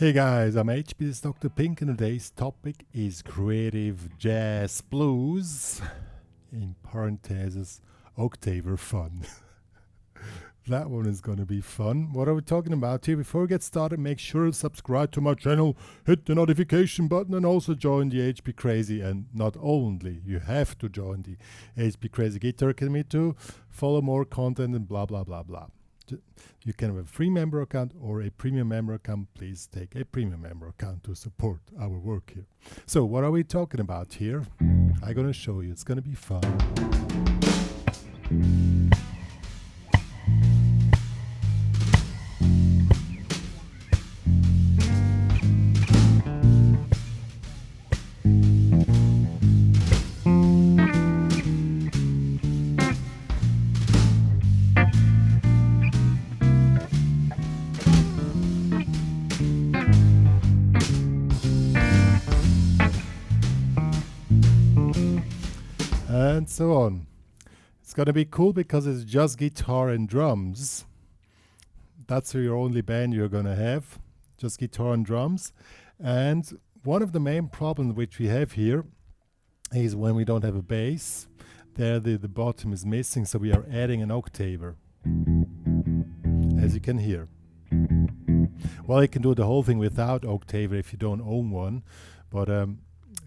Hey guys, I'm HP, this is Dr. Pink, and today's topic is creative jazz blues, in parentheses, Octaver fun. That one is going to be fun. What are we talking about here? Before we get started, make sure to subscribe to my channel, hit the notification button, and also join the HPCrazy. And not only, you have to join the HPCrazy Guitar Academy to follow more content and blah, blah, blah, blah. You can have a free member account or a premium member account. Please take a premium member account to support our work here. So what are we talking about here? I'm going to show you. It's going to be fun. And so on. It's going to be cool because it's just guitar and drums. That's your only band you're going to have, just guitar and drums. And one of the main problems which we have here is when we don't have a bass, there the bottom is missing, so we are adding an octaver, as you can hear. Well, you can do the whole thing without octaver if you don't own one, but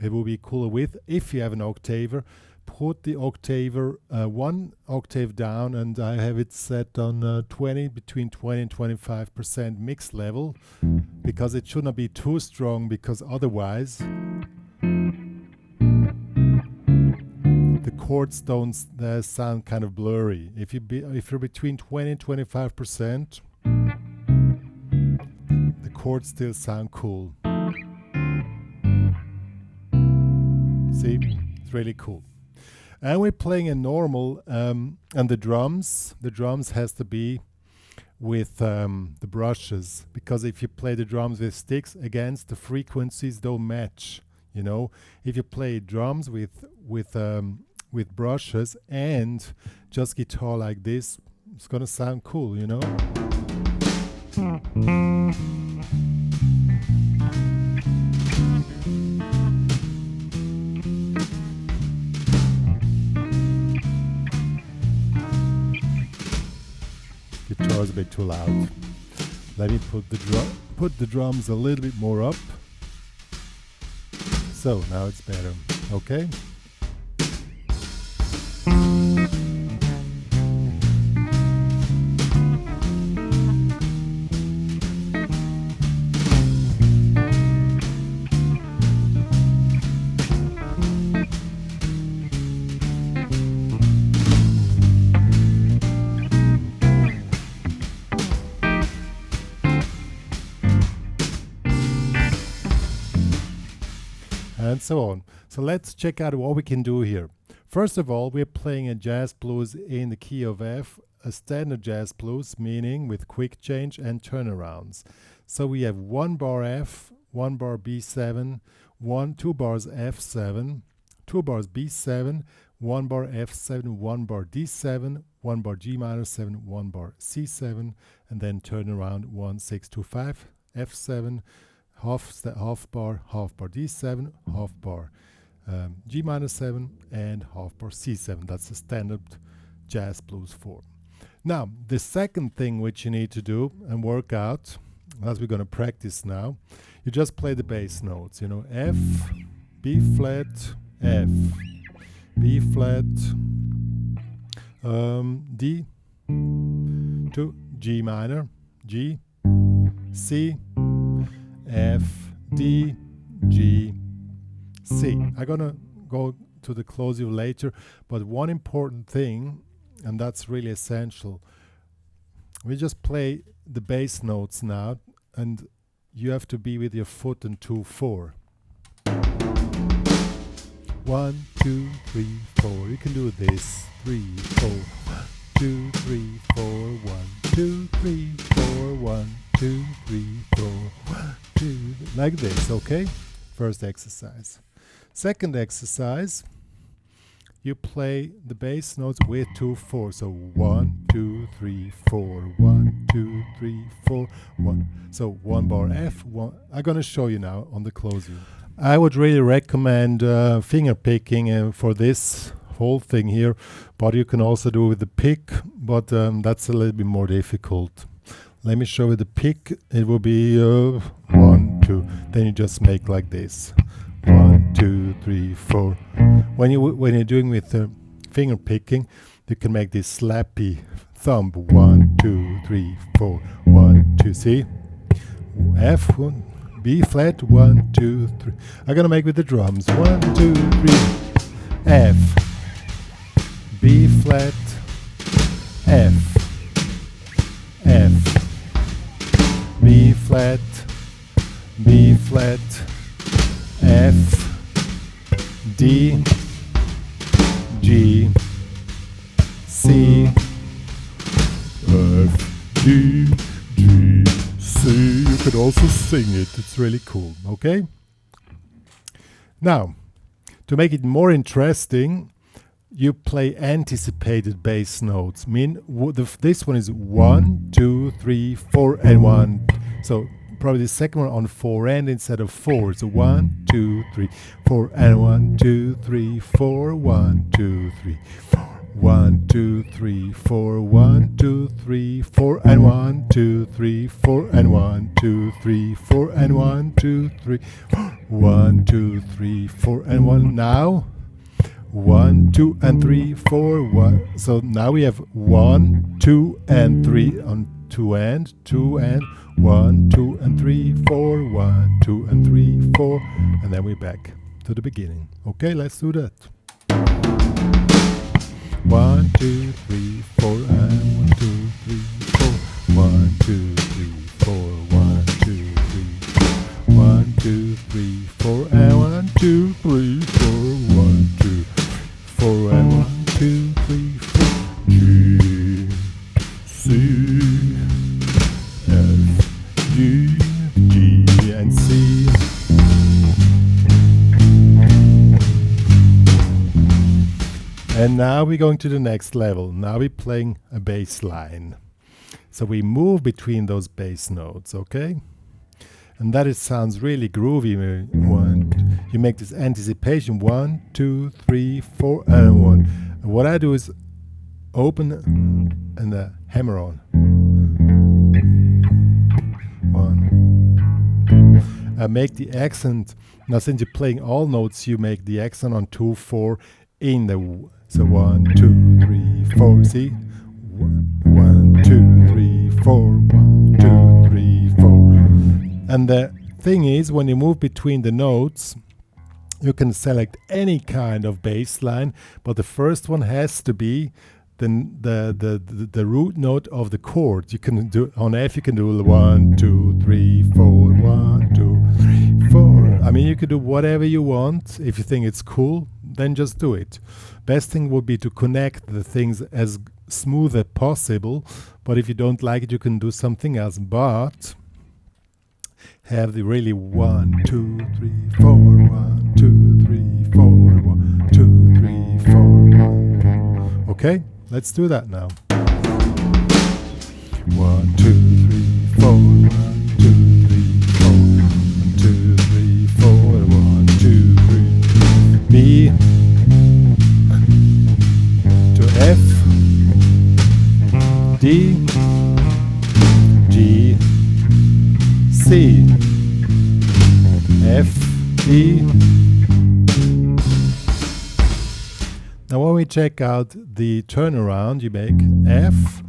it will be cooler with, if you have an octaver. Put the octaver one octave down, and I have it set on between 20 and 25% mix level, because it should not be too strong, because otherwise the chords don't sound kind of blurry. If you're between 20 and 25%, the chords still sound cool. See, it's really cool. And we're playing a normal, and the drums has to be with the brushes, because if you play the drums with sticks, again, the frequencies don't match. You know, if you play drums with brushes and just guitar like this, it's gonna sound cool, you know. Guitar is a bit too loud. Let me put the drums a little bit more up. So now it's better. Okay. And so on. So let's check out what we can do here. First of all, we're playing a jazz blues in the key of F, a standard jazz blues, meaning with quick change and turnarounds. So we have 1 bar F, 1 bar B7, 2 bars F7, 2 bars B7, 1 bar F7, 1 bar D7, 1 bar G minor 7, 1 bar C7, and then turn around 1, 6, 2, 5, F7, half bar D7, half bar G minor 7, and half bar C7. That's the standard jazz blues form. Now, the second thing which you need to do and work out, as we're going to practice now, you just play the bass notes, you know, F, B flat, F, B flat, D, to G minor, G, C, F, D, G, C. I'm gonna go to the closure later, but one important thing, and that's really essential, we just play the bass notes now, and you have to be with your foot in 2/4. 1, 2, 3, 4. You can do this. 3, 4. 1, 2, 3, 4. 1, 2, 3, 4. 1, 2, 3, 4. 1, 2. Like this, okay? First exercise. Second exercise, you play the bass notes with 2/4. So 1, 2, 3, 4. 1, 2, 3, 4, 1. So 1 bar F, 1. I'm gonna show you now on the close view. I would really recommend finger picking for this whole thing here, but you can also do with the pick, but that's a little bit more difficult. Let me show you the pick. It will be 1, 2. Then you just make like this. 1, 2, 3, 4. When you're doing with finger picking, you can make this slappy thumb. 1, 2, 3, 4. 1, 2. See? F, 1, B flat. 1, 2, 3. I'm gonna make with the drums. 1, 2, 3. F, B flat, F, F, B flat, B flat, F, D, G, C, F, D, G, C. You could also sing it, it's really cool, okay? Now, to make it more interesting, you play anticipated bass notes. This one is 1, 2, 3, 4, and 1. So probably the second one on 4 and instead of 4. So 1, 2, 3, 4, and 1, 2, 3, 4, 1, 2, 3, 4. 1, 2, 3, 4, 1, 2, 3, 4, and 1, 2, 3, 4, and 1, 2, 3, 4, and 1, 2, 3, 1, 2, 3, 4, and 1. Now 1, 2, and 3, 4, 1. So now we have 1, 2, and 3 on 2 and 1, 2, and 3, 4, 1, 2, and 3, 4, and then we're back to the beginning. Okay, let's do that. 1, 2, 3, 4, and 1, 2, 3, 4. 1, 2, 3, 4, 1, 2, 3, 1, 2, 3, 4, and 1, 2, 3, 4, 1, 2, 4, and 1, 2, 3, 4. G, C, F, G, G, and C. And now we're going to the next level. Now we're playing a bass line. So we move between those bass notes, okay? And that it sounds really groovy. You make this anticipation. 1, 2, 3, 4, and 1. And what I do is open and hammer on. 1. I make the accent. Now, since you're playing all notes, you make the accent on 2, 4 in the. So 1, 2, 3, 4. See? 1, 2, 3, 4. 1, 2, 3, 4. And the thing is, when you move between the notes, you can select any kind of bass line, but the first one has to be the root note of the chord. You can do on F. You can do 1, 2, 3, 4. 1, 2, 3, 4. I mean, you can do whatever you want. If you think it's cool, then just do it. Best thing would be to connect the things as smooth as possible. But if you don't like it, you can do something else. But have the really 1, 2, 3, 4, 1, 2, 3, 4, 1, 2, 3, 4, 1. Okay, let's do that now. 1, 2, 3, 4, 1, 2, 3, 4, 1, 2, 3, 4, 1, 2, 3. B to F, D, G, C, F, D. Now when we check out the turnaround, you make F,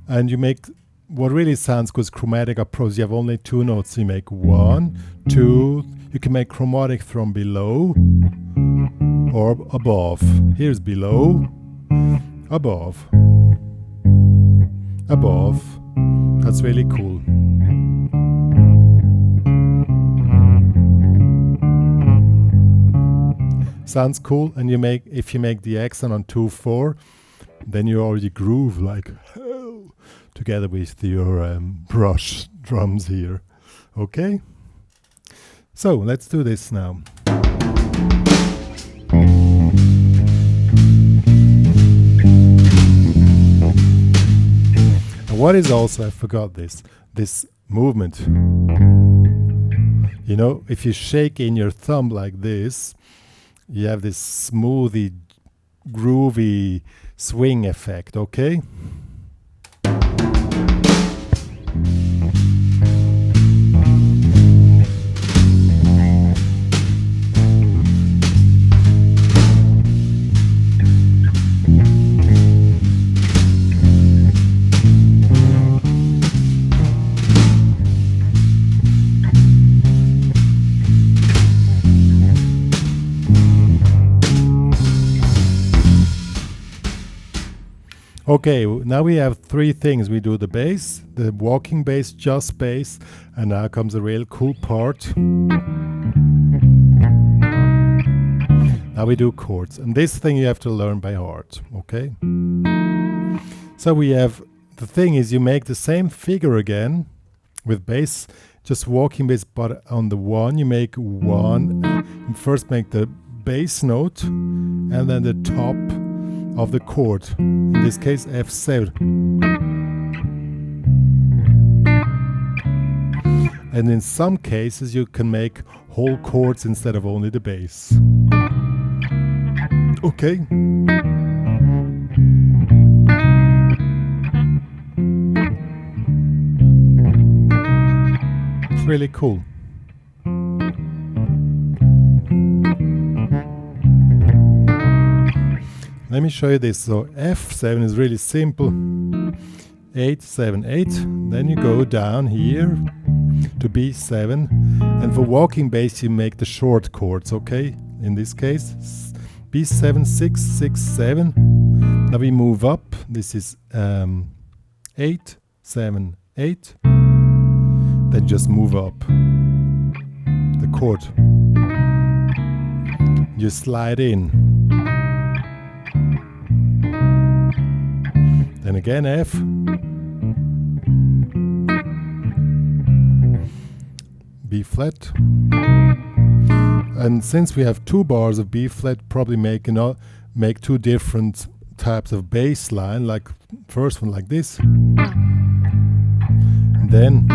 and you make what really sounds good is chromatic approach. You have only 2 notes. You make 1, 2. You can make chromatic from below or above. Here's below, above, above. That's really cool. Sounds cool. And if you make the accent on 2, 4, then you already groove like hell together with your brush drums here. Okay? So let's do this now. And What is also, I forgot this movement. You know, if you shake in your thumb like this, you have this smoothie, groovy swing effect, okay? Okay, now we have three things. We do the bass, the walking bass, just bass, and now comes a real cool part. Now we do chords, and this thing you have to learn by heart, okay? So we have, the thing is you make the same figure again with bass, just walking bass, but on the one you make one, you first make the bass note, and then the top of the chord, in this case F7. And in some cases you can make whole chords instead of only the bass. Okay. It's really cool. Let me show you this. So F7 is really simple. 8, 7, 8. Then you go down here to B7. And for walking bass you make the short chords, okay? In this case, B7, 6, 6, 7. Now we move up. This is 8, 7, 8. Then just move up the chord. You slide in. Then again F. B flat. And since we have two bars of B flat, probably make two different types of bass line, like first one like this. And then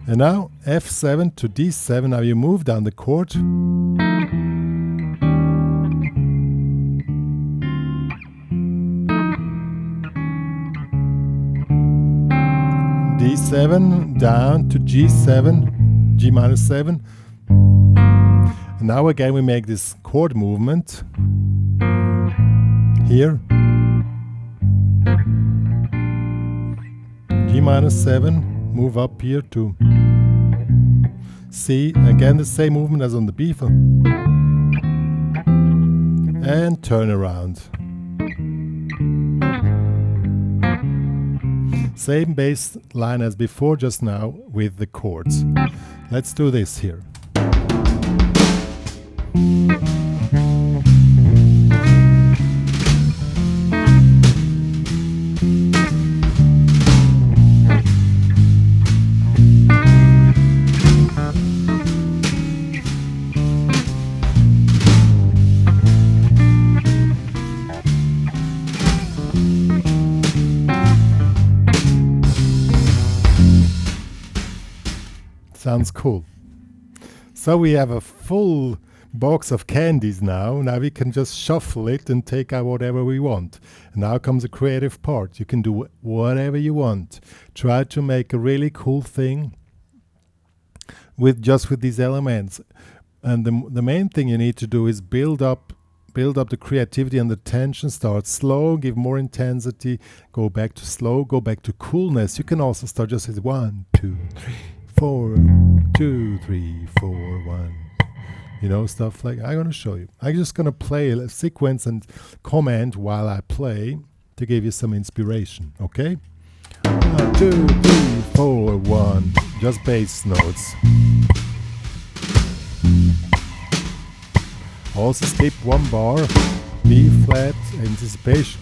and now F7 to D7, now you move down the chord. D7 down to G7, G minor 7. And now again we make this chord movement here. G minor 7, move up here to C. Again the same movement as on the B flat. And turn around. Same bass line as before, just now with the chords. Let's do this here. Sounds cool. So we have a full box of candies now. Now we can just shuffle it and take out whatever we want. And now comes the creative part. You can do whatever you want. Try to make a really cool thing with these elements. And the main thing you need to do is build up the creativity and the tension. Start slow, give more intensity, go back to slow, go back to coolness. You can also start just with 1, 2, 3, 4, 2, 3, 4, 1. You know, stuff like I'm going to show you. I'm just going to play a sequence and comment while I play to give you some inspiration, okay? 1, 2, 3, 4, 1. Just bass notes. Also skip one bar, B flat, anticipation.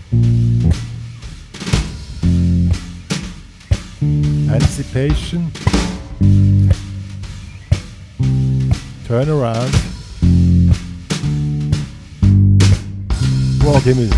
Anticipation. Turn around. Give me.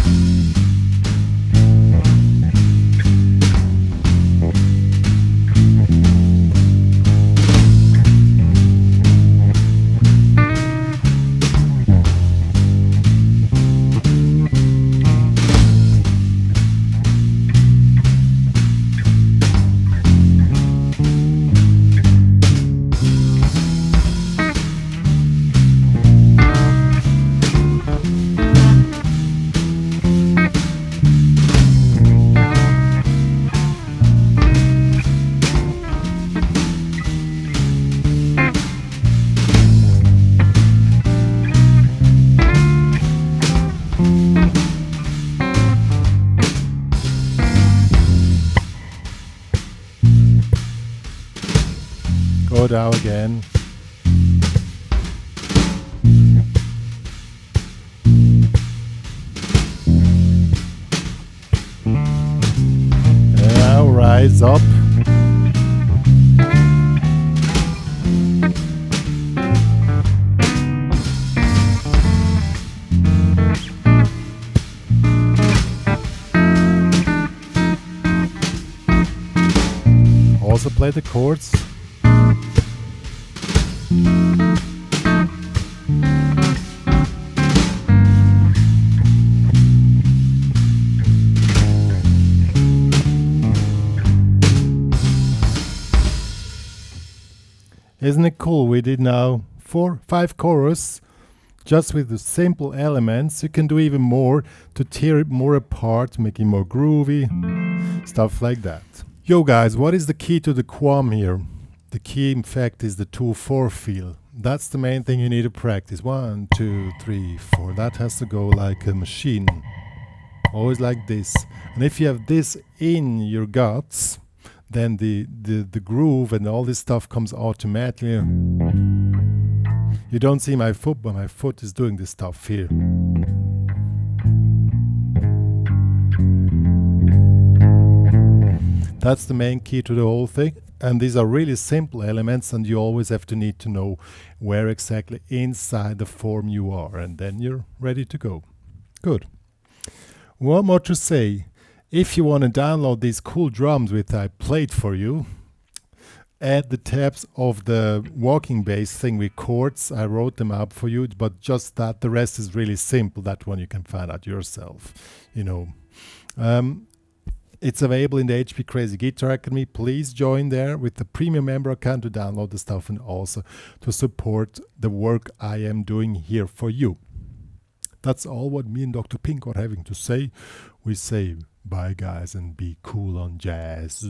Go down again. Now rise up. Also play the chords. Isn't it cool? We did now 4-5 chorus just with the simple elements. You can do even more to tear it more apart, make it more groovy, stuff like that. Yo guys, what is the key to the quam here? The key in fact is the 2-4 feel. That's the main thing you need to practice. 1, 2, 3, 4. That has to go like a machine. Always like this. And if you have this in your guts, then the groove and all this stuff comes automatically. You don't see my foot, but my foot is doing this stuff here. That's the main key to the whole thing. And these are really simple elements, and you always have to need to know where exactly inside the form you are, and then you're ready to go. Good. One more to say. If you want to download these cool drums which I played for you, add the tabs of the walking bass thing with chords. I wrote them up for you, but just that. The rest is really simple. That one you can find out yourself, you know. It's available in the HPCrazy Guitar Academy. Please join there with the premium member account to download the stuff and also to support the work I am doing here for you. That's all what me and Dr. Pink are having to say. We say bye guys and be cool on jazz.